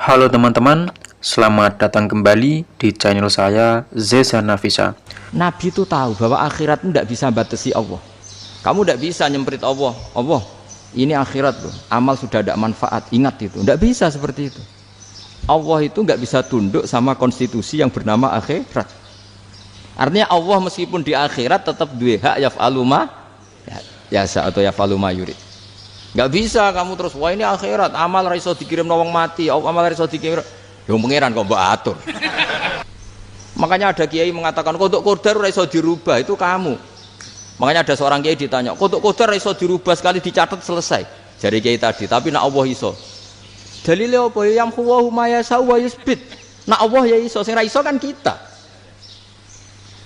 Halo teman-teman, selamat datang kembali di channel saya Zeza Nafisa. Nabi itu tahu bahwa akhirat tidak bisa batasi Allah. Kamu tidak bisa nyemprit Allah. Allah, ini akhirat loh. Amal sudah tidak manfaat. Ingat itu. Tidak bisa seperti itu. Allah itu nggak bisa tunduk sama konstitusi yang bernama akhirat. Artinya Allah meskipun di akhirat tetap duwe hak yaf'alu ma yasa atau yaf'alu ma yurid. Nggak bisa kamu terus, wah ini akhirat, amal raiso dikirim nawang mati, amal raiso dikirim, yang pangeran kok mbak atur. Makanya ada kiai mengatakan, kodok kodar raiso dirubah, itu kamu. Makanya ada seorang kiai ditanya, kodok kodar raiso dirubah sekali dicatat selesai. Jadi kiai tadi, tapi nak Allah iso. Dalilnya apa? Yang huwahu ma yasa'u wa yusbit. Nak Allah ya iso, sing ra iso kan kita.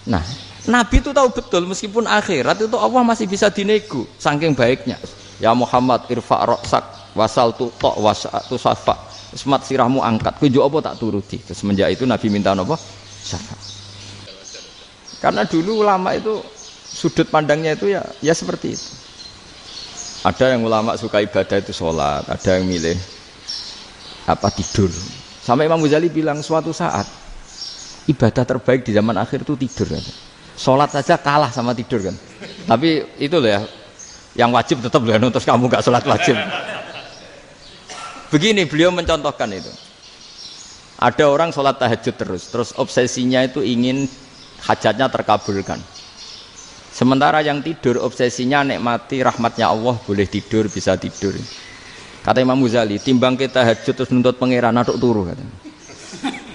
Nah, Nabi itu tahu betul meskipun akhirat itu Allah masih bisa dinego, saking baiknya. Ya Muhammad irfa' ra'sak wasal tu tok wasatu safa. Semat sirahmu angkat. Kowe njuk apa tak turuti. Semenjak itu Nabi minta apa? Syafa. Karena dulu ulama itu sudut pandangnya itu ya seperti itu. Ada yang ulama suka ibadah itu sholat, ada yang milih tidur. Sampai Imam Ghazali bilang suatu saat ibadah terbaik di zaman akhir itu tidur kan. Sholat saja kalah sama tidur kan. Tapi itu loh ya, yang wajib tetap loh, terus kamu gak sholat wajib. Begini beliau mencontohkan itu. Ada orang sholat tahajud terus obsesinya itu ingin hajatnya terkabulkan. Sementara yang tidur obsesinya nikmati rahmatnya Allah, boleh tidur, bisa tidur. Kata Imam Ghazali, timbang kita tahajud terus nuntut pangeran aduk turu katanya.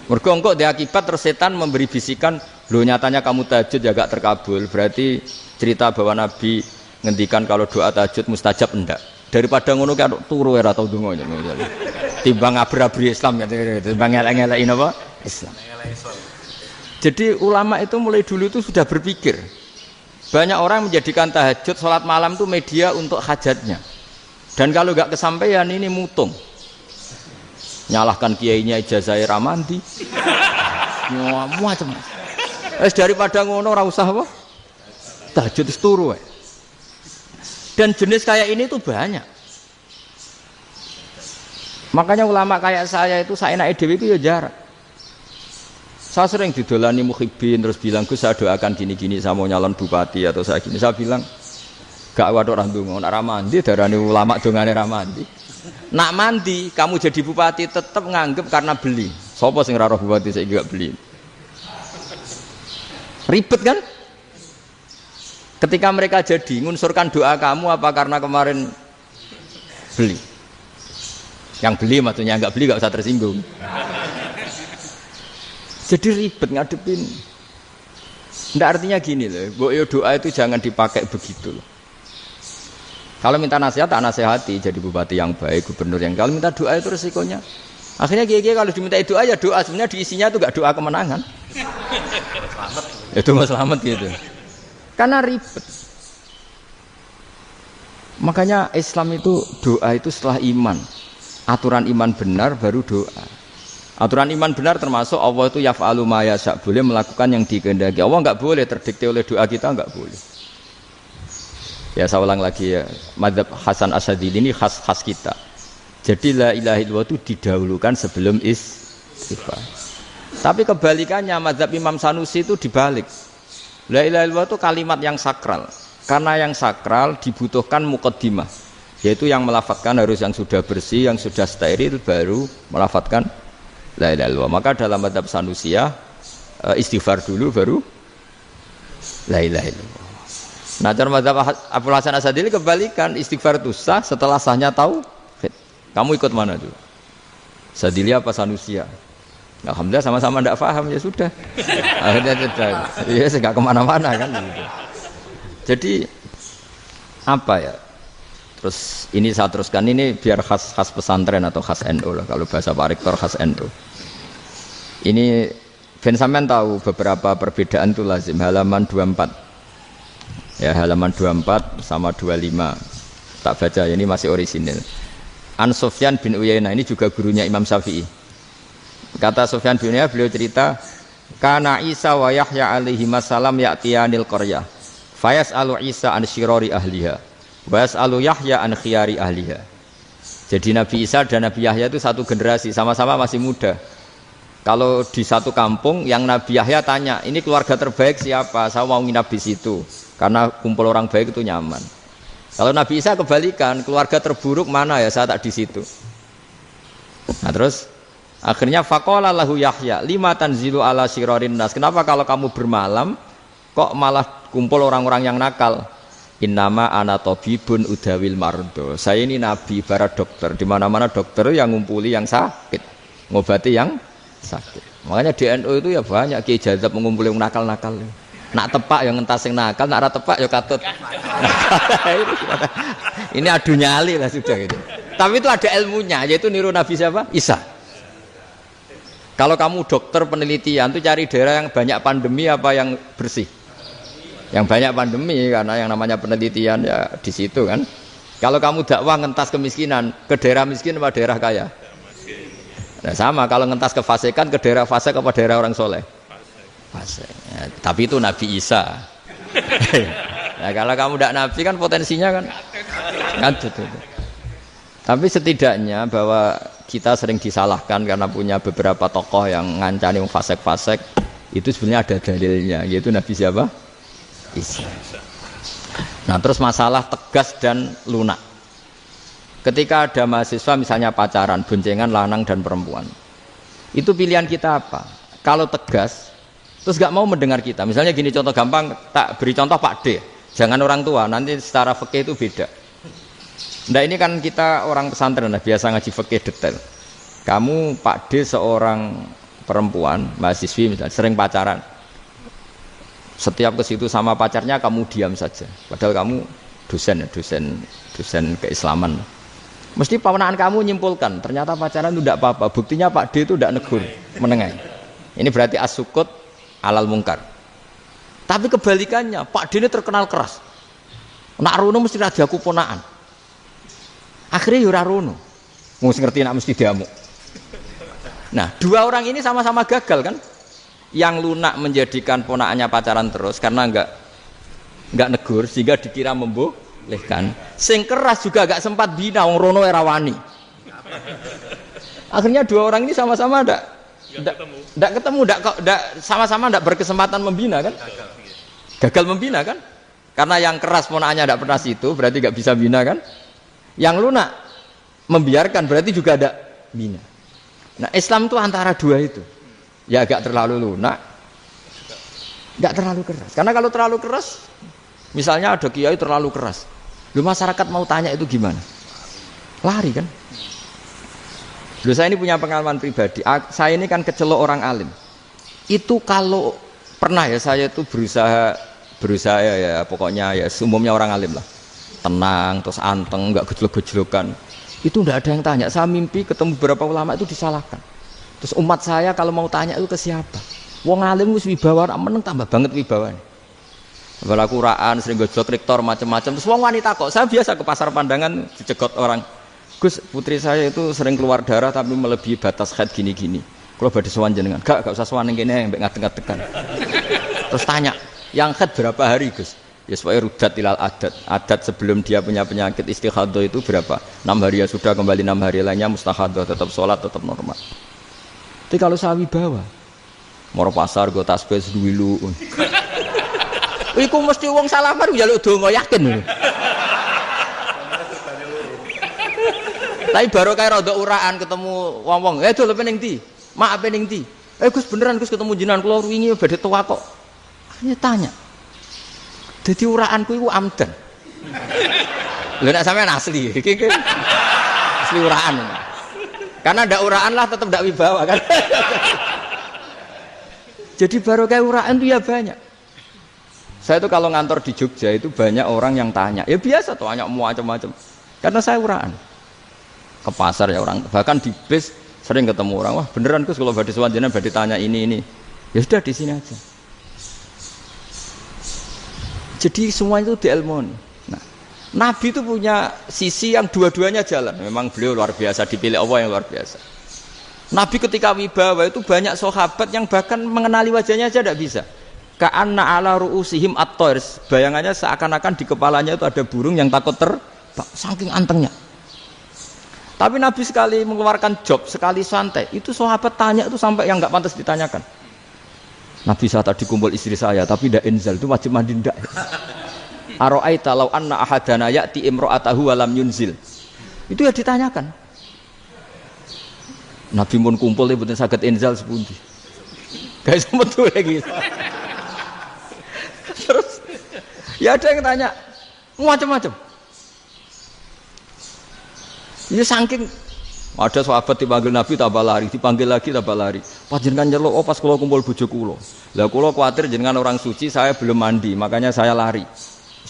Mergo engko dia akibat terus setan memberi bisikan, lho nyatanya kamu tahajud ya gak terkabul. Berarti cerita bahwa Nabi ngendikan kalau doa tahajud mustajab enggak. Daripada ngono ki aduk turu ora tau ndonga. Timbang abri-abri Islam ya, timbang elek-elekin apa? Islam. Jadi ulama itu mulai dulu itu sudah berpikir. Banyak orang menjadikan tahajud salat malam itu media untuk hajatnya. Dan kalau enggak kesampaian ini mutung. Nyalahkan kiainya ijazah ramandi. Macam. Daripada ngono ora usah apa? Tahajud wis turu wae. Dan jenis kayak ini tuh banyak. Makanya ulama kayak saya itu saenake dhewe itu ya jarak. Saya sering didolani mukhibin terus bilang, "Gus, saya doakan gini-gini sama nyalon bupati atau saya gini." Saya bilang, "Gak waduh ora ndonga, nek ra mandi darane ulama dongane ra mandi." Nak mandi kamu jadi bupati tetap nganggep karena beli. Sopo sing ra roh bupati saiki gak beli? Ribet kan? Ketika mereka jadi ngunsurkan doa kamu apa karena kemarin beli? Yang beli maksudnya, nggak beli nggak usah tersinggung. Jadi ribet ngadepin. Nggak, artinya gini loh, doa itu jangan dipakai begitu loh. Kalau minta nasihat tak nasihati, jadi bupati yang baik, gubernur yang. Kalau minta doa itu resikonya. Akhirnya kiai-kiai kalau diminta doa ya doa, sebenarnya diisinya itu nggak doa kemenangan. Itu nggak selamat gitu. Karena ribet. Makanya Islam itu doa itu setelah iman. Aturan iman benar baru doa. Aturan iman benar termasuk Allah itu yaf'alu ma yasha, boleh melakukan yang dikehendaki. Allah enggak boleh terdikte oleh doa kita, enggak boleh. Ya saya ulang lagi ya, mazhab Hasan Asyadzili ini khas kita. Jadi la ilaha illallah itu didahulukan sebelum istighfar. Tapi kebalikannya mazhab Imam Sanusi itu dibalik. La ilaha illallah itu kalimat yang sakral. Karena yang sakral dibutuhkan muqaddimah, yaitu yang melafadzkan harus yang sudah bersih, yang sudah steril baru melafadzkan la ilaha illallah. Maka dalam mazhab Sanusiyah istighfar dulu baru la ilaha illallah. Nah, cara mazhab Abdul Hasan Asyadzili kebalikan, istighfar itu sah setelah sahnya tauhid. Kamu ikut mana dulu? Asyadzili apa Sanusiyah? Alhamdulillah sama-sama tidak paham, ya sudah. Akhirnya sudah, ya nggak kemana-mana kan. Gitu. Jadi apa ya? Terus ini saya teruskan, ini biar khas pesantren atau khas NU lah, kalau bahasa Pak Rektor khas NU. Ini Ben sampean tahu beberapa perbedaan itu lazim. Halaman 24, ya halaman 24 sama 25. Tak baca, ini masih orisinil. An Sufyan bin Uyainah, ini juga gurunya Imam Syafi'i. Kata Sufyan bin Uyainah, beliau cerita, kana Isa wa Yahya alaihi masalam ya'tiyanil qaryah fayas'alu Isa an syirari ahliha wa yas'alu Yahya an khiyari ahliha. Jadi Nabi Isa dan Nabi Yahya itu satu generasi, sama-sama masih muda. Kalau di satu kampung yang Nabi Yahya tanya, ini keluarga terbaik siapa? Saya mau nginap di situ karena kumpul orang baik itu nyaman. Kalau Nabi Isa kebalikan, keluarga terburuk mana ya, saya tak di situ. Nah terus akhirnya faqala lahu Yahya lima tanzilu ala syirarin nas. Kenapa kalau kamu bermalam kok malah kumpul orang-orang yang nakal? Innama ana tabibun udawil mardo. Saya ini nabi ibarat dokter. Di mana-mana dokter yang ngumpuli yang sakit, ngobati yang sakit. Makanya di NU itu ya banyak Kiai Jazab mengumpuli yang nakal-nakal. Nak tepak yang ngentas yang nakal, nak ora tepak ya katut. Ini adu nyali lah sudah gitu. Tapi itu ada ilmunya, yaitu niru Nabi siapa? Isa. Kalau kamu dokter penelitian itu cari daerah yang banyak pandemi apa yang bersih? Yang banyak pandemi, karena yang namanya penelitian ya di situ kan. Kalau kamu dakwah ngentas kemiskinan, ke daerah miskin apa daerah kaya? Nah sama, kalau ngentas kefasikan, ke daerah fasik apa daerah orang soleh? Fasik. Ya, tapi itu Nabi Isa. Nah kalau kamu tidak Nabi kan potensinya kan ngadut itu. Tapi setidaknya bahwa kita sering disalahkan karena punya beberapa tokoh yang ngancani fasik-fasik, itu sebenarnya ada dalilnya, yaitu Nabi siapa? Isa. Nah terus masalah tegas dan lunak. Ketika ada mahasiswa misalnya pacaran, boncengan lanang dan perempuan, itu pilihan kita apa? Kalau tegas, terus gak mau mendengar kita. Misalnya gini contoh gampang, tak beri contoh Pak D. Jangan orang tua, nanti secara fikih itu beda. Nah ini kan kita orang pesantren, biasa ngaji fikih detail. Kamu Pak D seorang perempuan, mahasiswi misalnya, sering pacaran. Setiap ke situ sama pacarnya kamu diam saja. Padahal kamu dosen keislaman. Mesti pamanaan kamu nyimpulkan, ternyata pacaran itu tidak apa-apa. Buktinya Pak D itu tidak negur, menengahi. Ini berarti as-sukut alal mungkar. Tapi kebalikannya, Pak D ini terkenal keras. Nak rono mesti rajaku ponaan. Akhirnya yura rono. Mesti ngerti nak mesti diamuk. Nah, dua orang ini sama-sama gagal kan? Yang lunak menjadikan ponaannya pacaran terus karena enggak negur sehingga dikira membolehkan. Sing keras juga enggak sempat bina wong rono era wani. Akhirnya dua orang ini sama-sama enggak ketemu, sama-sama enggak berkesempatan membina kan? Gagal membina kan? Karena yang keras ponaannya enggak pernah situ, berarti enggak bisa bina kan? Yang lunak membiarkan berarti juga enggak bina. Nah, Islam itu antara dua itu. Ya agak terlalu lunak, enggak terlalu keras. Karena kalau terlalu keras, misalnya ada kiai terlalu keras, lu masyarakat mau tanya itu gimana? Lari kan? Lu saya ini punya pengalaman pribadi. Saya ini kan kecelok orang alim. Itu kalau pernah ya saya itu berusaha ya pokoknya ya umumnya orang alim lah, tenang terus anteng, enggak gejlok-gejlokan. Itu enggak ada yang tanya. Saya mimpi ketemu beberapa ulama itu disalahkan. Terus umat saya kalau mau tanya itu ke siapa? Wong alim wis wibawa, meneng tambah banget wibawanya. Bala Quran sering gojlok rektor macam-macam. Terus wong wanita kok, saya biasa ke pasar pandangan dicegot orang. Gus, putri saya itu sering keluar darah tapi melebihi batas haid gini-gini. Kalau badhe sowan jenengan, gak usah sowan ning kene mbek ngadeg-ngadegan. Terus tanya, yang haid berapa hari, Gus? Ya supaya rudat ilal adat. Adat sebelum dia punya penyakit istihadah itu berapa? 6 hari ya sudah, kembali 6 hari lainnya mustahadah, tetap sholat, tetap normal. Tapi kalau saya wibawa, moro pasar go tasbih duwilu. Iku mesti wong salaman njaluk donga yakin. Tapi baru kayak rada uraan ketemu wong-wong, dol ning ndi? Mak ning ndi? Gus beneran Gus ketemu jenengan kula wingi badhe tuwa kok. Hanya tanya. Dadi uraanku iku amdan. Lha nek sampean asli, iki asli uraan. Karena ndak uraan lah tetap ndak wibawa kan. Jadi baru kayak uraan itu ya banyak. Saya itu kalau ngantor di Jogja itu banyak orang yang tanya. Ya biasa tuh tanya macam-macam. Karena saya uraan. Ke pasar ya orang, bahkan di bis sering ketemu orang. Wah beneran Gus kalau badhe sowan jenengan badhe tanya ini. Ya sudah di sini aja. Jadi semua itu diilmoni. Nabi itu punya sisi yang dua-duanya jalan. Memang beliau luar biasa, dipilih Allah yang luar biasa. Nabi ketika wibawa itu banyak sahabat yang bahkan mengenali wajahnya aja tidak bisa. Ka'anna ala ru'usihim at-tayr. Bayangannya seakan-akan di kepalanya itu ada burung yang takut terbang. Saking antengnya. Tapi Nabi sekali mengeluarkan job, sekali santai, itu sahabat tanya itu sampai yang nggak pantas ditanyakan. Nabi saya tadi kumpul istri saya, tapi tidak inzal, itu wajib mandi ndak? Aro'aita law anna ahadana ya'ti imro'atahu walam yunzil. Itu ya ditanyakan. Nabi pun kumpul itu betul saged inzal sepundi. Guys betul lagi. Terus ya ada yang tanya macam-macam. Ya saking ada sahabat dipanggil Nabi tambah lari, dipanggil lagi tambah lari. Panjenengan nyeluk, oh pas kula kumpul bojo kula. Lah kula kuwatir jenengan orang suci, saya belum mandi, makanya saya lari.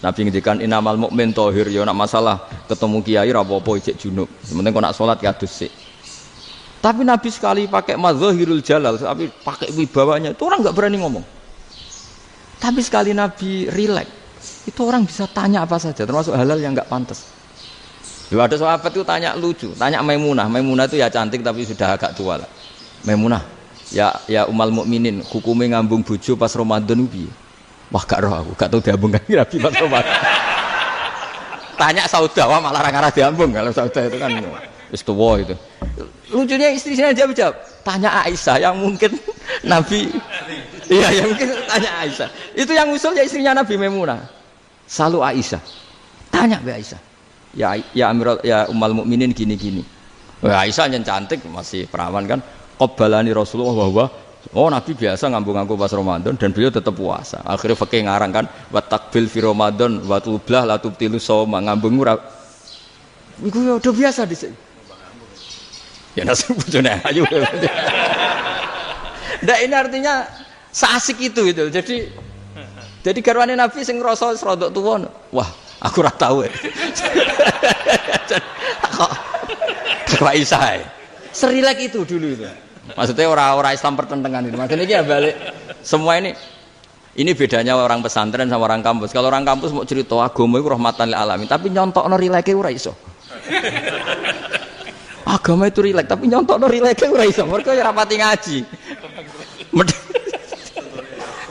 Nabi ngendikan innamal mukmin thahir, ya nak masalah ketemu kiai ra apa-apa ijek junub. Sementing kok nak salat kados sik. Tapi Nabi sekali pakai madzahirul jalal, tapi pakai wibawanya, itu orang enggak berani ngomong. Tapi sekali Nabi rileks, itu orang bisa tanya apa saja, termasuk halal yang enggak pantas. Loh, ada sahabat itu tanya lucu, tanya Maimunah. Maimunah itu ya cantik tapi sudah agak tua lah. Maimunah, ya umal mukminin, hukumnya ngambung bojo pas Ramadan piye? Wah gak roh aku, gak tahu diambung kan Nabi pas Ramadan. Tanya Saudah, wah malah orang-orang diambung. Kalau Saudah itu kan wis tuwa itu. Lucunya istrinya jawab, tanya Aisyah yang mungkin Nabi, iya yang mungkin tanya Aisyah. Itu yang usul ya istrinya Nabi Maimunah. Selalu Aisyah, tanya be Aisyah. Ya Amirul ya umal mukminin gini-gini. Wah Aisyah yang cantik masih perawan kan. Qabbalani Rasulullah bahwa oh Nabi biasa ngambung-ngambung pas Ramadan dan beliau tetap puasa. Akhirnya fakih ngarang kan wa takbil fi Ramadan wa tublah la tubtilu shauma ngambung ora. Iku ya udah biasa di sini. Ya nasib bojone ayu. Ndak ini artinya seasik itu gitu. Jadi garwane Nabi sing ngrasa rodok tuwa. Wah, aku ora tahu. Kok Aisyah. Serilek itu dulu itu. Maksudnya orang-orang Islam pertentangan itu. Maksudnya ini ya balik semua ini bedanya orang pesantren sama orang kampus. Kalau orang kampus mau cerita agama itu rahmatan lil alamin, tapi nyontokno rileke ora iso. Agama itu rilek, tapi nyontokno rileke ora iso. Mergo ya rapati ngaji.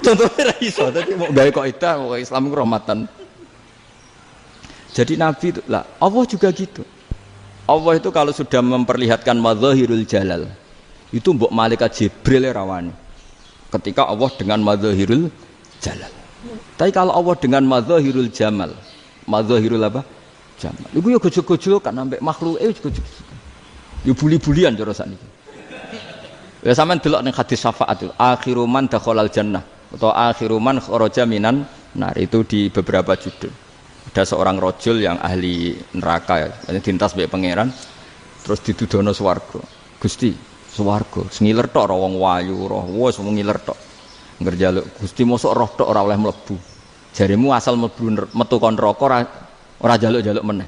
Contohnya ora iso, tapi mau gawe kaidah Islam itu rahmatan. Jadi Nabi itu lah, Allah juga gitu. Allah itu kalau sudah memperlihatkan madzahirul jalal, itu mbok malaikat Jibril rawani. Ketika Allah dengan madzahirul jalal. Tapi kalau Allah dengan madzahirul jamal, madzahirul apa? Jamal. Iku ya gojok-gojok kan ambek makhluke gojok. Ya buli-bulian cara sakniki. Ya sampean delok ning hadis syafaat itu, akhiru man dakhalal jannah atau akhiru man kharaja minan nar, itu di beberapa judul. Ada seorang rojul yang ahli neraka ya, dintas mbek pangeran terus didudono swarga. Gusti, swarga sengiler tok ora wong wayu roh wis ngiler tok. Ngerjaluk Gusti mosok roh tok ora oleh mlebu. Jarimu asal mlebu metu kon neraka ora jaluk-jaluk meneh.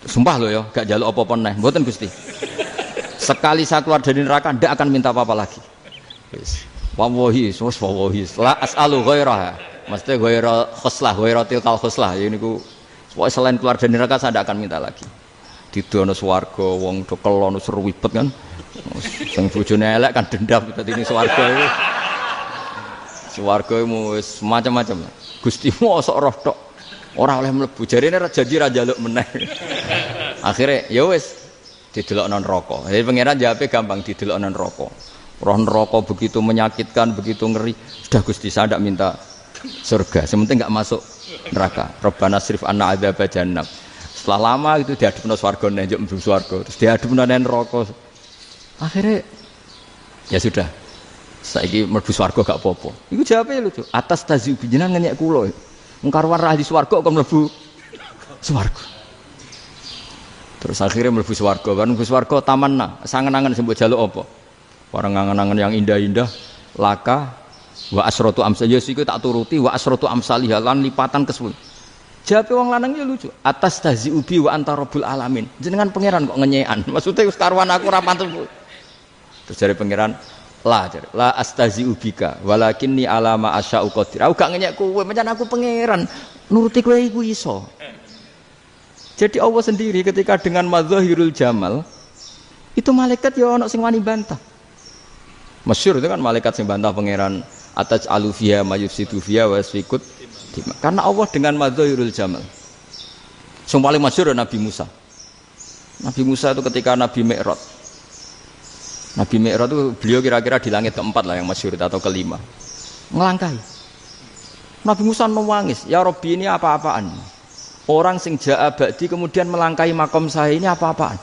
Sumpah lho ya, gak jaluk apa-apa meneh. Mboten Gusti. Sekali saya keluar dari neraka ndak akan minta apa-apa lagi. Wis. Wallahi, la as'alu ghairaha. Maksudnya ghaira khuslah, ghaira tilkal khuslah. Ya niku pokoke selain keluar dari neraka saya ndak akan minta lagi. Didono swarga wong do kelon seru wibet kan. Sing bojone elek kan dendam dadi ning swarga iku. Swarga wis macam-macam. Gusti mosok roh tok ora oleh mlebu. Jarine janji ra njaluk meneh. Akhire ya wis didelokno neraka. Jadi pangeran jawabe gampang, didelokno neraka. Roh neraka begitu menyakitkan, begitu ngeri. Sudah Gusti saya ndak minta surga, sementing enggak masuk neraka. Rabbana srif anna adzab jahannam. Setelah lama itu diadepno swarga njuk mlebu swarga, terus diadepno nang neraka. Akhirnya ya sudah. Saiki mlebu swarga gak apa-apa. Iku jawabe lucu. Atas tazi jenengan ngenyek kula. Wong karuan ra di swarga kok mlebu swarga. Terus akhirnya mlebu swarga, kan mlebu swarga tamanna, sangen-angen sing mbok jaluk apa? Orang angen-angen yang indah-indah, laka wa asratu amsal, ya siku tak turuti wa asratu amsalih lan lipatan kesuwen. Jawabe wong lanang ya lucu. Atas tazi ubi wa anta rabbul alamin. Jenengan pangeran kok ngenyekan. Maksudnya wis karuan aku ora pantes. Terus jare pangeran, la astazi ubika walakinni alama asya'u qadir. Aku gak ngenyek kowe, pancen aku pangeran. Nuruti kowe iku iso. Jadi Allah sendiri ketika dengan madzahirul jamal itu malaikat ya ono sing wani bantah. Masyhur itu kan malaikat sing bantah pangeran atas alufia mayufsidu fiha wasfikut. Karena Allah dengan madzahirul jamal. Sing paling masyhur Nabi Musa. Nabi Musa itu ketika Nabi Mi'raj. Nabi Mi'raj itu beliau kira-kira di langit keempat lah yang masyhur atau kelima. Ngelangkai. Nabi Musa nangis, "Ya Rabbi, ini apa-apaan? Orang sing ja'a ba'di kemudian melangkai makom saya ini apa-apaan?"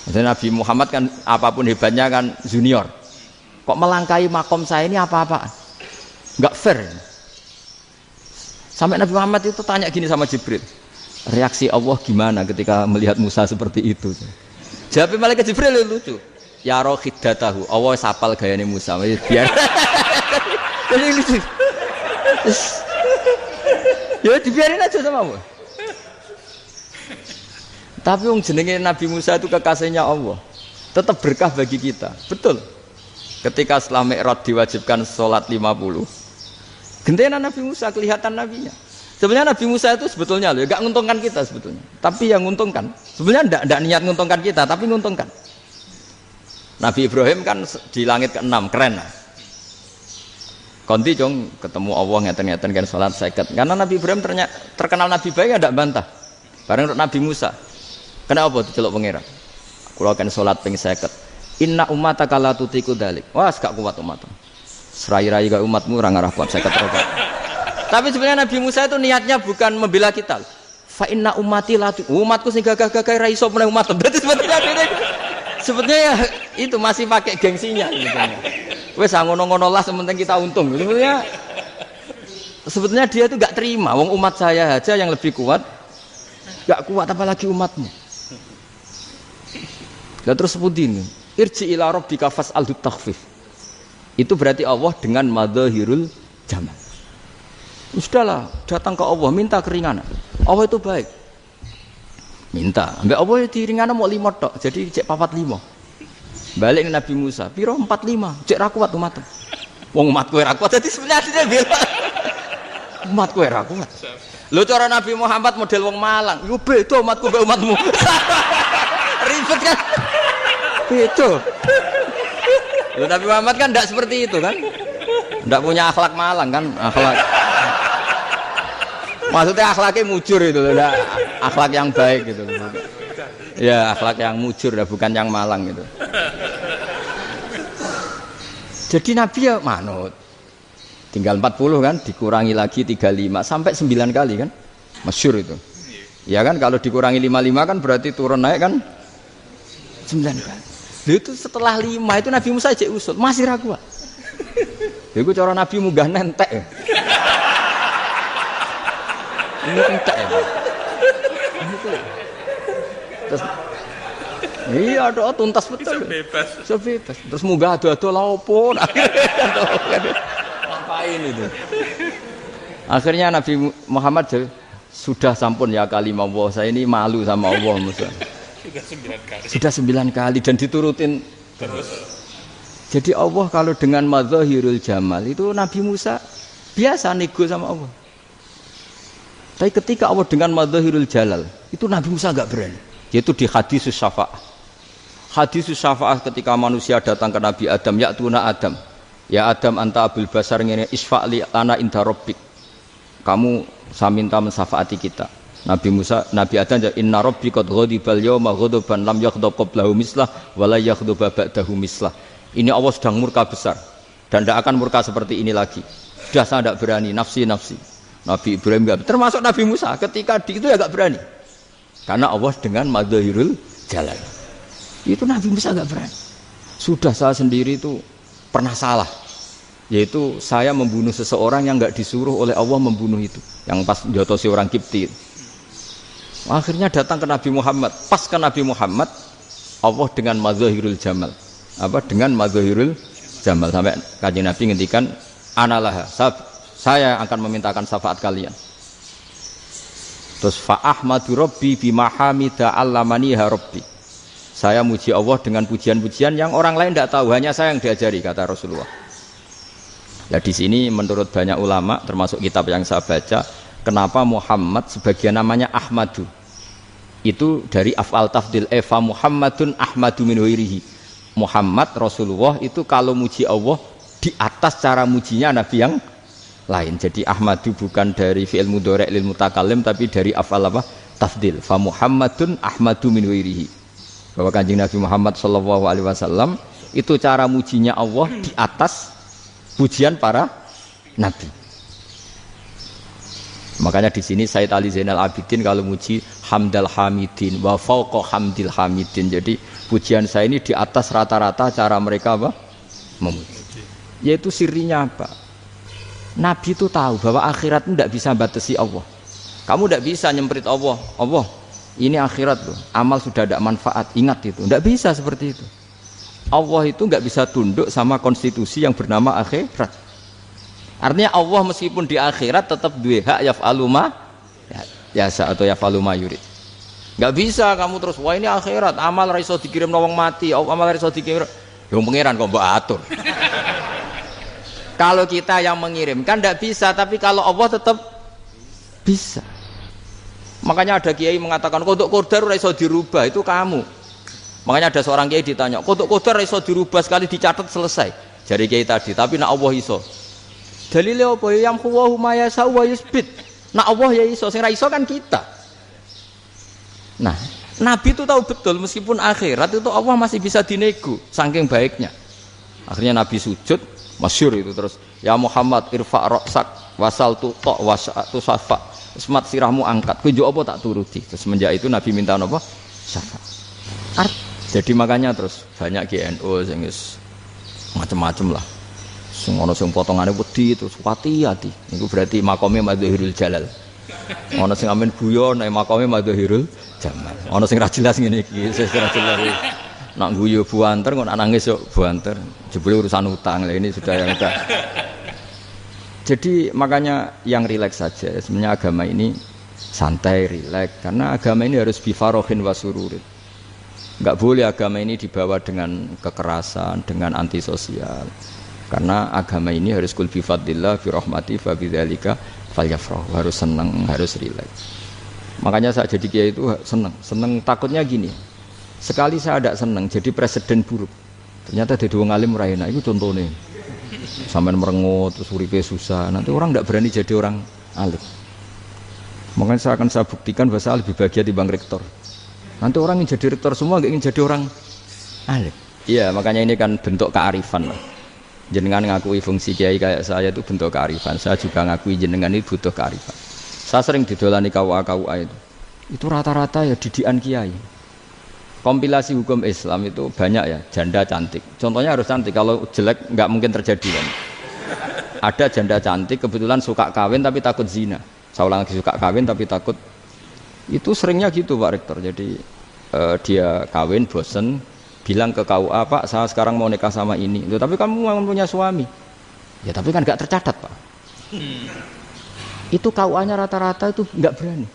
Jadi Nabi Muhammad kan apapun hebatnya kan junior. Kok melangkai makom saya ini apa-apaan? Enggak fair. Sampai Nabi Muhammad itu tanya gini sama Jibril. Reaksi Allah gimana ketika melihat Musa seperti itu? Jawab malaikat Jibril lucu. Ya rohidatahu, Allah sapal gayane Musa. Biar. Jadi lucu. Ya dibiarin aja sama Allah. Tapi wong jenenge Nabi Musa itu kekasihnya Allah. Tetap berkah bagi kita. Betul. Ketika setelah Mi'raj diwajibkan sholat 50. Gentenan Nabi Musa kelihatan nabinya. Sebenarnya Nabi Musa itu sebetulnya loh, enggak menguntungkan kita sebetulnya. Tapi yang menguntungkan, sebenarnya enggak niat menguntungkan kita, tapi menguntungkan. Nabi Ibrahim kan di langit ke-6, keren lah. Konti jong ketemu Allah ngeten-ngeten kan salat 50. Karena Nabi Ibrahim terkenal Nabi baik ada bantah. Bareng Nabi Musa. Kenapa diceluk pangeran? Kula kan salat ping 50. Inna ummataka la tutiku dzalik. Wah, gak kuat umat. Serai-rai gak umatmu ora ngarah kuat 50 rakaat. Tapi sebenarnya Nabi Musa itu niatnya bukan membela kita. Fa inna ummati la umatku sing gagah-gagah ra iso meneh umat. Berarti sebetulnya ya itu masih pakai gengsinya sebetulnya. Wes ngono-ngono lah sementing kita untung. Sebetulnya dia itu enggak terima wong umat saya aja yang lebih kuat. Enggak kuat apalagi umatmu. Lah terus sebutin irji ila rabbika fas'alhu takhfif. Itu berarti Allah dengan madzahirul jamal. Sudahlah, datang ke Allah minta keringanan. Allah itu baik. Minta, ambek Allah diringana mau 5 tok, jadi cek 45. Balik ke Nabi Musa, piro 45, cek ra kuat umat. Wong umatku ra kuat, dadi sebenarnya dia bilang umatku ra kuat. Lho cara Nabi Muhammad model wong Malang, yo beda umatku mbek umatmu. Ribet kan? Beda. Lho Nabi Muhammad kan enggak seperti itu kan? Enggak punya akhlak Malang kan, akhlak. Maksudnya akhlaknya mujur itu loh, akhlak yang baik gitu loh. Ya akhlak yang mujur, bukan yang Malang gitu. Jadi Nabi ya manut. Tinggal 40 kan, dikurangi lagi 35 sampai 9 kali kan, masyhur itu. Ya kan kalau dikurangi 55 kan berarti turun naik kan 9 kali. Itu setelah 5 itu Nabi Musa cek usul masih ragu. Itu cara Nabi munggah nentek. Ini entek ya. Terus iya doa tuntas betul. Bisa bebas. Terus munggah ado-ado lha opo? Ngapain itu? Akhirnya Nabi Muhammad sudah sampun ya kalimah Allah, saya ini malu sama Allah Musa. Sudah 9 kali dan diturutin terus. Jadi Allah kalau dengan madzahirul jamal itu Nabi Musa biasa nego sama Allah. Tapi ketika Allah dengan madzahirul jalal, itu Nabi Musa enggak berani. Yaitu di hadisus syafa'ah. Hadisus syafa'ah ketika manusia datang ke Nabi Adam, ya tuna Adam. Ya Adam anta abul basar ngene isfa'li lana inda rabbik. Kamu saya minta mensafaati kita. Nabi Musa, Nabi Adam ya inna rabbi qad ghadibal yawma ghadaban lam yaghdab qablahu mislah wa la yaghdab ba'dahu mislah. Ini Allah sedang murka besar dan tidak akan murka seperti ini lagi. Sudah saya tidak berani, nafsi. Nabi Ibrahim enggak, termasuk Nabi Musa ketika itu ya enggak berani. Karena Allah dengan madzahirul jalal. Itu Nabi Musa enggak berani. Sudah saya sendiri itu pernah salah. Yaitu saya membunuh seseorang yang enggak disuruh oleh Allah membunuh itu. Yang pas jotosi orang Kipti. Akhirnya datang ke Nabi Muhammad. Pas ke Nabi Muhammad, Allah dengan madzahirul jamal. Apa dengan madzahirul jamal sampai Kanjeng Nabi ngendikan analah saya akan memintakan syafaat kalian. Terus fa ahmadu rabbi bima hamida allamaniha rabbi. Saya muji Allah dengan pujian-pujian yang orang lain tidak tahu, hanya saya yang diajari, kata Rasulullah. Ya di sini menurut banyak ulama termasuk kitab yang saya baca, kenapa Muhammad sebagian namanya Ahmadu. Itu dari af'al tafdil fa Muhammadun Ahmadu min ghairihi. Muhammad Rasulullah itu kalau muji Allah di atas cara mujinya nabi yang lain. Jadi Ahmadu bukan dari fi'il mudhari' lil mutakallim tapi dari af'al apa? Tafdil. Fa Muhammadun Ahmadu min ghairihi. bahwa Kanjeng Nabi Muhammad SAW itu cara mujinya Allah di atas pujian para nabi. Makanya di sini Sayyid Ali Zainal Abidin kalau muji hamdal hamidin wa fauqa hamdil hamidin. Jadi pujian saya ini di atas rata-rata cara mereka apa? Memuji. Yaitu sirinya apa? Nabi itu tahu bahwa akhirat itu tidak bisa batasi Allah. Kamu tidak bisa nyemprit Allah. Allah, ini akhirat loh. Amal sudah ada manfaat. Ingat itu. Tidak bisa seperti itu. Allah itu nggak bisa tunduk sama konstitusi yang bernama akhirat. Artinya Allah meskipun di akhirat tetap duwe hak yaf'alu ma yasa atau yaf'alu ma yurid. Nggak bisa kamu terus wah ini akhirat amal ra iso dikirim wong mati, amal ra iso dikirim. Yo pangeran kok mbok atur. Kalau kita yang mengirimkan tidak bisa, tapi kalau Allah tetap bisa. Makanya ada kiai mengatakan kodok qadar ora iso dirubah, itu kamu. Makanya ada seorang kiai ditanya, kodok qadar ora iso dirubah sekali dicatat selesai. Jari kiai tadi, tapi nak Allah iso. Dalile apa yang huwa ma yasha wa yusbit. Nak Allah ya iso, sing ra iso kan kita. Nah, Nabi itu tahu betul meskipun akhirat itu Allah masih bisa dinego saking baiknya. Akhirnya Nabi sujud, masyhur itu terus, ya Muhammad irfa' ra'sak wasal tuqa wasatu safa. Semat sirahmu angkat, kowe njuk apa tak turuti. Terus semenjak itu Nabi minta apa? Syafaat. Jadi makanya terus banyak GNU sing macam-macam lah. Sing ana sing potongane wedi terus hati-hati. Niku berarti makome Madzhirul Jalal. Ana sing amen guyon nek makome Madzhirul Jamal. Ana sing ra jelas ngene iki, sing ra jelas. Nak guyu buanter kok nak nangis yo buanter. Jebule urusan utang. Lah ini sudah yang udah. Jadi makanya yang rileks saja. Sebenarnya agama ini santai, rileks karena agama ini harus bifarohin wasururin. Enggak boleh agama ini dibawa dengan kekerasan, dengan antisosial. Karena agama ini harus kul bi fadlillah bi rahmati fa bidzalika falyafrahu, harus senang, harus rileks. Makanya saya jadi kiai itu senang takutnya gini. Sekali saya tidak senang jadi presiden buruk. Ternyata jadi wong alim ra enak, itu contohnya. Sampean merengut terus uripe susah, nanti orang tidak berani jadi orang alim. Makanya saya buktikan bahwa saya lebih bahagia dibanding rektor. Nanti orang ingin jadi rektor semua nggak ingin jadi orang alim. Iya, makanya ini kan bentuk kearifan lah. Jenengan ngakui fungsi kiai kayak saya itu bentuk kearifan. Saya juga ngakui jenengan ini butuh kearifan. Saya sering didolani KUA itu. Itu rata-rata ya didikan kiai. Kompilasi hukum Islam itu banyak ya, janda cantik. Contohnya harus cantik, kalau jelek nggak mungkin terjadi kan. Ada janda cantik kebetulan suka kawin tapi takut zina. Saya ulang lagi, suka kawin tapi takut. Itu seringnya gitu Pak Rektor. Jadi dia kawin bosen, bilang ke KUA, Pak saya sekarang mau nikah sama ini. Loh, tapi kamu mau punya suami. Ya tapi kan nggak tercatat Pak. Itu KUA-nya rata-rata itu nggak berani.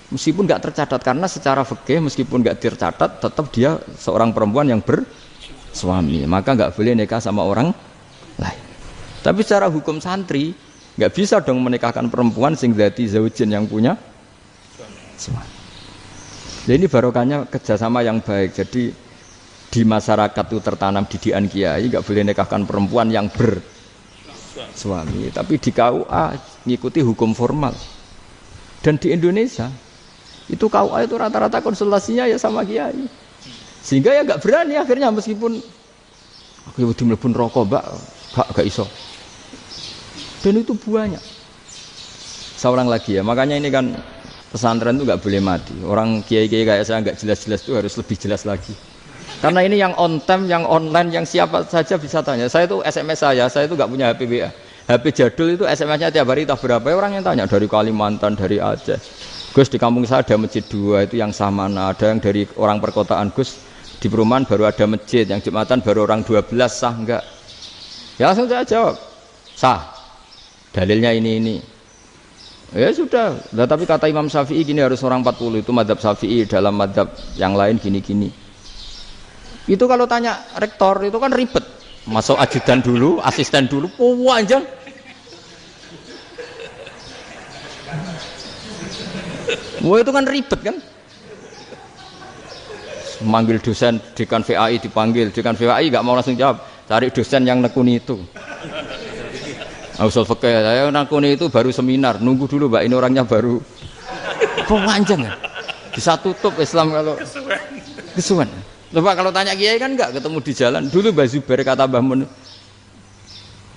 Meskipun nggak tercatat karena secara fikih meskipun nggak tercatat tetap dia seorang perempuan yang bersuami, maka nggak boleh nikah sama orang lain. Tapi secara hukum santri nggak bisa dong menikahkan perempuan sing dzati zaujin yang punya suami. Jadi ini barokahnya kerjasama yang baik. Jadi di masyarakat itu tertanam didikan kiai nggak boleh nikahkan perempuan yang bersuami. Tapi di KUA ngikuti hukum formal. Dan di Indonesia itu KUA itu rata-rata konsultasinya ya sama kiai, sehingga ya nggak berani akhirnya meskipun aku wedi mlebu neraka mbak gak iso. Dan itu banyak. Seorang lagi ya, makanya ini kan pesantren itu nggak boleh mati. Orang kiai-kiai kayak saya nggak jelas-jelas itu harus lebih jelas lagi. Karena ini yang on time, yang online, yang siapa saja bisa tanya. Saya itu SMS saya itu nggak punya HP WA. HP jadul itu SMS-nya tiap hari tak berapa, orang yang tanya dari Kalimantan, dari Aceh. Gus di kampung saya ada masjid 2 itu yang Samana, ada yang dari orang perkotaan Gus di perumahan baru ada masjid, yang Jumatan baru orang 12 sah enggak? Ya langsung saya jawab sah, dalilnya ini. Ya sudah, nah, tapi kata Imam Syafi'i gini harus orang 40 itu madzhab Syafi'i, dalam madzhab yang lain gini-gini. Itu kalau tanya rektor itu kan ribet, masuk ajudan dulu, asisten dulu, panjang. Wah itu kan ribet kan? Manggil dosen dekan VAI dipanggil, dekan VAI nggak mau langsung jawab, cari dosen yang nekuni itu. Usul fikih saya nekuni itu baru seminar, nunggu dulu mbak ini orangnya baru. Panjang ya? Bisa tutup Islam kalau kesuwen. Coba kalau tanya kiai kan enggak ketemu di jalan. Dulu Mbah Zubair kata Mbah Mun,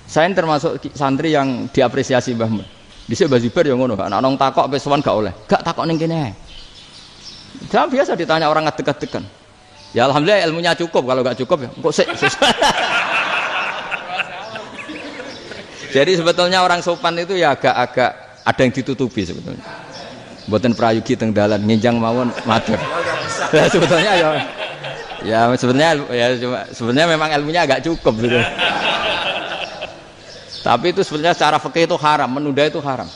saya termasuk santri yang diapresiasi Mbah Mun. Dhisik Mbah Zubair yang ngono, anak nong takok pesuan gak oleh. Gak takok ning kene. Jangan biasa ditanya orang ngadeg-adegan. Ya alhamdulillah ilmunya cukup, kalau gak cukup ya kok sik. Jadi sebetulnya orang sopan itu ya agak-agak ada yang ditutupi sebetulnya. Mboten prayogi teng dalan nginjang mawon matur. Ya sebetulnya ya sebenarnya memang ilmunya agak cukup gitu. Tapi itu sebenarnya secara fikih itu haram, menunda itu haram.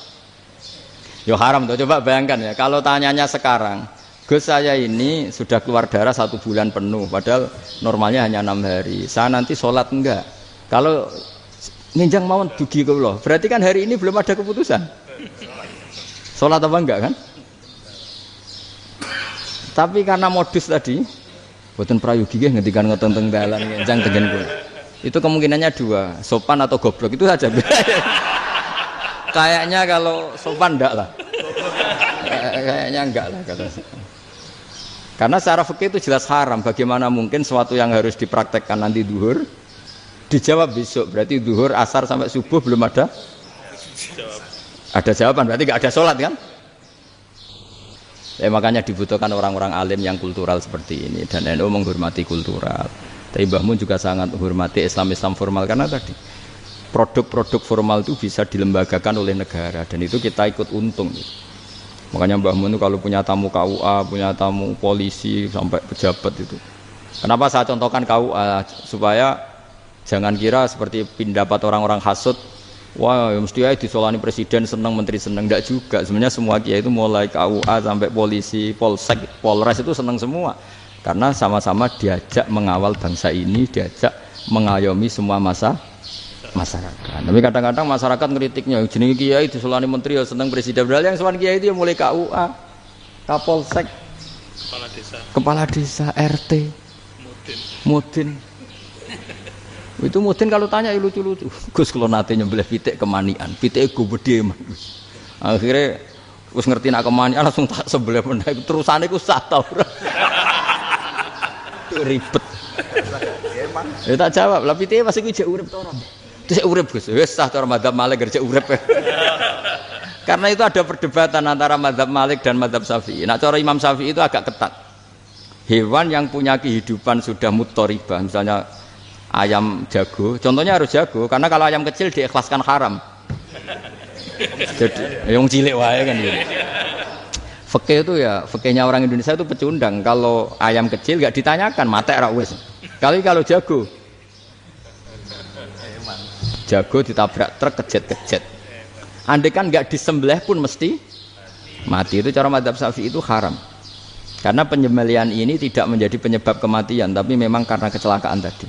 Ya haram tuh, coba bayangkan ya, kalau tanyanya sekarang, Gus saya ini sudah keluar darah 1 bulan penuh, padahal normalnya hanya 6 hari. Saya nanti sholat enggak? Kalau nginjang mawon dugi kula, berarti kan hari ini belum ada keputusan. Sholat apa enggak kan? Tapi karena modus tadi, boten prayogi nggih ngendikan ngoten teng dalan nginjang tengen kula. Itu kemungkinannya 2, sopan atau goblok, itu saja. Kayaknya kalau sopan enggak lah. Kayaknya enggak lah kata. Karena secara fikih itu jelas haram. Bagaimana mungkin sesuatu yang harus dipraktekkan nanti duhur dijawab besok, berarti duhur, asar sampai subuh belum ada jawaban, berarti enggak ada sholat kan? Makanya dibutuhkan orang-orang alim yang kultural seperti ini, dan NU menghormati kultural. Tapi Mbah Mun juga sangat menghormati Islam formal, karena tadi produk-produk formal itu bisa dilembagakan oleh negara, dan itu kita ikut untung. Makanya Mbah Mun itu kalau punya tamu KUA, punya tamu polisi sampai pejabat itu. Kenapa saya contohkan KUA? Supaya jangan kira seperti pendapat orang-orang hasud, wah mesti aja disolani presiden senang, menteri senang. Enggak juga. Sebenarnya semua kiai itu mulai KUA sampai polisi, polsek, polres itu senang semua. Karena sama-sama diajak mengawal bangsa ini, diajak mengayomi semua masyarakat. Tapi kadang-kadang masyarakat ngeritiknya, jenenge kiai disolani menteri ya senang presiden. Padahal yang sowan kiai itu ya mulai KUA, Kapolsek, kepala desa, RT, Mudin. Itu Mudin kalau tanya ya lucu-lucu. Gus kalau nate nyembelih pitik kemanian, pitike go gede man. Akhirnya wis ngerti nak kemanian langsung tak sebelah meneh. Terusane ku sah ta ora. Ribet. Ya tak jawab, lah pitike masih ku jek urip to ora. Terus urip Gus, wis sah cara madzhab Malik kerja urip. Karena itu ada perdebatan antara madzhab Malik dan madzhab Syafi'i. Nah, cara Imam Syafi'i itu agak ketat. Hewan yang punya kehidupan sudah muttaribah, misalnya ayam jago, contohnya harus jago, karena kalau ayam kecil diikhlaskan haram. Jadi yang cilik wae kan gitu. Fikih itu ya, fikihnya orang Indonesia itu pecundang. Kalau ayam kecil enggak ditanyakan, mate ra wis. Kalau jago ditabrak truk kejet-kejet. Andai kan enggak disembelih pun mesti mati. Itu cara madzhab Syafi'i itu haram. Karena penyembelihan ini tidak menjadi penyebab kematian, tapi memang karena kecelakaan tadi.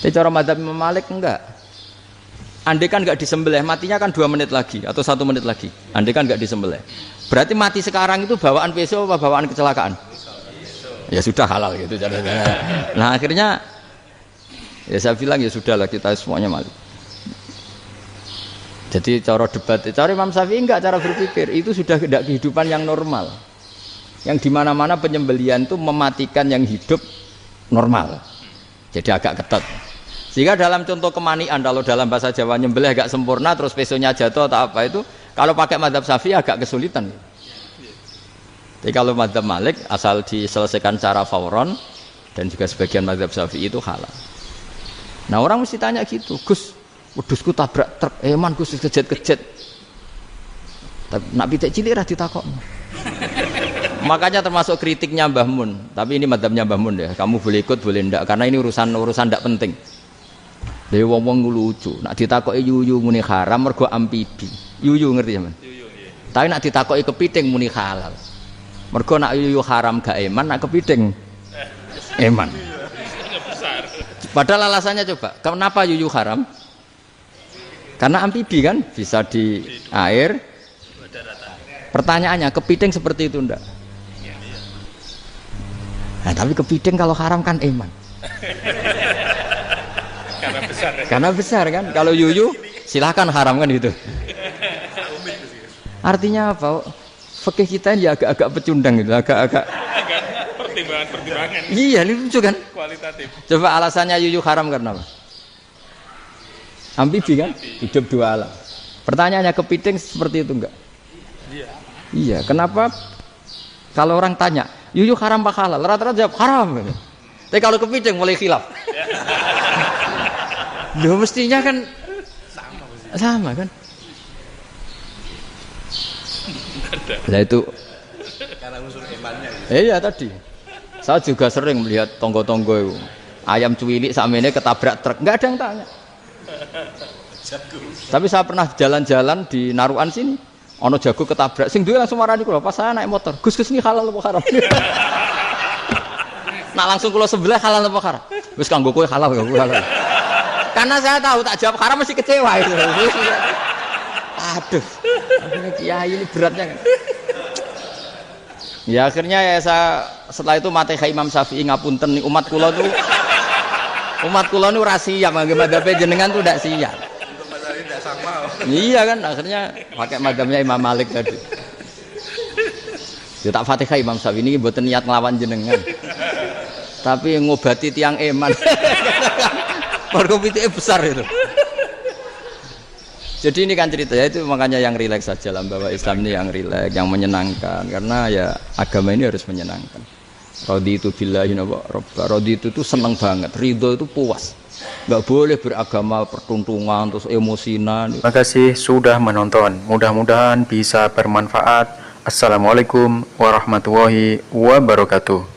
Tapi cara madzhab Imam Malik enggak. Andai kan enggak disembelih, matinya kan 2 menit lagi atau 1 menit lagi. Andai kan enggak disembelih. Berarti mati sekarang itu bawaan peso apa bawaan kecelakaan? Ya sudah halal gitu caranya. Nah akhirnya ya saya bilang ya sudahlah kita semuanya mati. Jadi cara debat, cara Imam Syafi'i enggak, cara berpikir itu sudah tidak kehidupan yang normal. Yang dimana-mana penyembelihan itu mematikan yang hidup normal. Jadi agak ketat. Sehingga dalam contoh kemanian, kalau dalam bahasa Jawa nyembelih agak sempurna terus pesonya jatuh atau apa itu, kalau pakai madzhab Syafi'i agak kesulitan. Jadi kalau madzhab Malik asal diselesaikan secara fauron, dan juga sebagian madzhab Syafi'i itu halal. Nah orang mesti tanya gitu, Gus, wedhusku tabrak truk, man Gus kejet-kejet. Nak pitik cilik ra ditakok. Makanya termasuk kritiknya Mbah Mun, tapi ini madzhabnya Mbah Mun ya. Kamu boleh ikut boleh ndak, karena ini urusan ndak penting. Dewe wong-wong lucu, nak ditakoki yuyu muni haram mergo amfibi. Yuyu ngerti sampean? Yuyu nggih. Tapi nak ditakoki kepiting muni halal. Mergo nak yuyu haram gak eman, nak kepiting eman. Padahal alasannya coba, kenapa yuyu haram? Karena amfibi kan, bisa di air. Pertanyaannya, kepiting seperti itu ndak? Nah, tapi kepiting kalau haram kan eman. Karena besar kan. Kalau yuyu silahkan haram kan gitu. Artinya apa? Fikih kita ini agak-agak pecundang gitu, agak-agak pertimbangan Iya, ini lucu kan? kualitatif. Coba alasannya yuyu haram karena apa? Amfibi kan? Hidup dua alam. Pertanyaannya kepiting seperti itu enggak? Iya. Iya, kenapa kalau orang tanya, yuyu haram apa halal? Rata-rata jawab haram. Tapi kalau kepiting mulai khilaf. Loh mestinya kan sama kan? Nah itu Karena unsur imannya. iya tadi. Saya juga sering melihat tonggo-tonggo itu. Ayam cuwilik sakmene ketabrak truk, enggak ada yang tanya. Tapi saya pernah jalan-jalan di Narukan sini, ono jago ketabrak, sing duwe langsung marani kula pas saya naik motor. Gus ini halal apa haram? Nak langsung kula sebelah halal apa haram? Wis kanggo kowe halal kanggo halal. Karena saya tahu tak jawab haram mesti kecewa itu. Aduh. Akhirnya kiai ini beratnya kan. Ya akhirnya ya saya setelah itu mate Imam Syafi'i ngapunten umat kula tuh ora siap madzhab jenengan tuh ndak siap. Untuk masalah ini tidak sama. Iya kan akhirnya pakai madzhabnya Imam Malik tadi. Ya tak Fatihah Imam Syafi'i ini mboten niat nglawan jenengan. Tapi ngobati tiang eman. Mergo pitike besar itu. Jadi ini kan ceritanya itu makanya yang rileks saja lah bahwa Islam ini yang rileks, yang menyenangkan karena ya agama ini harus menyenangkan. Raditu billahi robba. Raditu itu seneng banget, ridho itu puas. Enggak boleh beragama pertuntungan terus emosinan. Terima kasih sudah menonton. Mudah-mudahan bisa bermanfaat. Assalamualaikum warahmatullahi wabarakatuh.